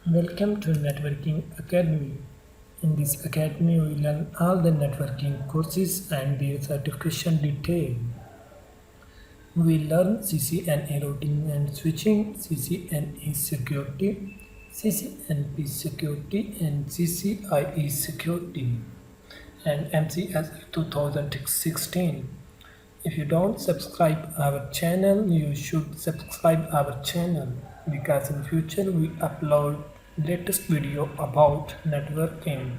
Welcome to Networking Academy. In this academy, we learn all the networking courses and their certification detail. We learn CCNA routing and switching, CCNA security, CCNP security, and CCIE security, and MCS 2016. If you don't subscribe our channel, you should subscribe our channel because in future we upload latest video about networking.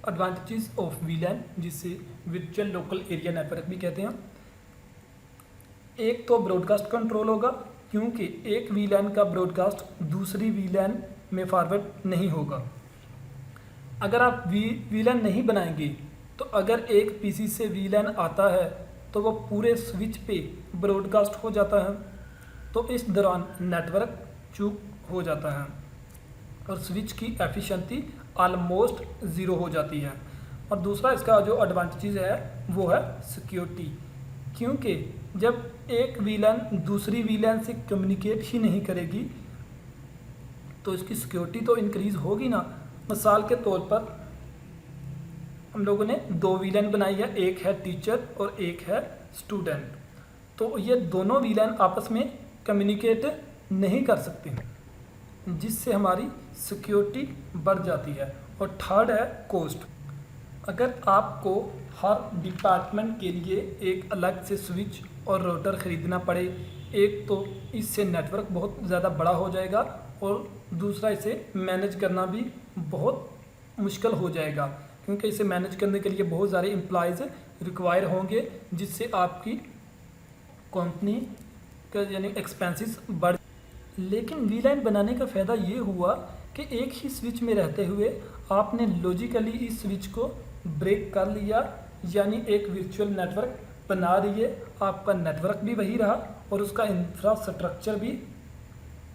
Advantages of VLAN, जिसे virtual local area network भी कहते हैं। एक तो broadcast control होगा, क्योंकि एक VLAN का ब्रॉडकास्ट दूसरी VLAN में फॉरवर्ड नहीं होगा। अगर आप VLAN नहीं बनाएंगे तो अगर एक PC से VLAN आता है तो वो पूरे स्विच पे ब्रॉडकास्ट हो जाता है, तो इस दौरान नेटवर्क चूक हो जाता है और स्विच की एफिशिएंसी ऑलमोस्ट ज़ीरो हो जाती है। और दूसरा इसका जो एडवांटेज है वो है सिक्योरिटी, क्योंकि जब एक VLAN दूसरी VLAN से कम्युनिकेट ही नहीं करेगी तो इसकी सिक्योरिटी तो इंक्रीज़ होगी ना। मिसाल के तौर पर हम लोगों ने दो VLAN बनाई है, एक है टीचर और एक है स्टूडेंट, तो ये दोनों VLAN आपस में कम्युनिकेट नहीं कर सकते, जिससे हमारी सिक्योरिटी बढ़ जाती है। और थर्ड है कॉस्ट। अगर आपको हर डिपार्टमेंट के लिए एक अलग से स्विच और राउटर ख़रीदना पड़े, एक तो इससे नेटवर्क बहुत ज़्यादा बड़ा हो जाएगा और दूसरा इसे मैनेज करना भी बहुत मुश्किल हो जाएगा, क्योंकि इसे मैनेज करने के लिए बहुत सारे एम्प्लॉयज़ रिक्वायर होंगे, जिससे आपकी कंपनी का यानी एक्सपेंसेस बढ़। लेकिन VLAN बनाने का फ़ायदा ये हुआ कि एक ही स्विच में रहते हुए आपने लॉजिकली इस स्विच को ब्रेक कर लिया, यानी एक वर्चुअल नेटवर्क बना दिए। आपका नेटवर्क भी वही रहा और उसका इंफ्रास्ट्रक्चर भी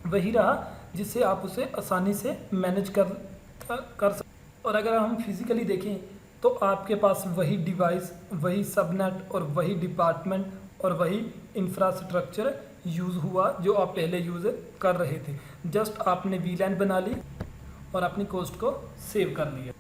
वही रहा, जिससे आप उसे आसानी से मैनेज कर सकते। और अगर हम फिज़िकली देखें तो आपके पास वही डिवाइस, वही सबनेट और वही डिपार्टमेंट और वही इंफ्रास्ट्रक्चर यूज़ हुआ जो आप पहले यूज़ कर रहे थे। जस्ट आपने VLAN बना ली और अपनी कॉस्ट को सेव कर लिया।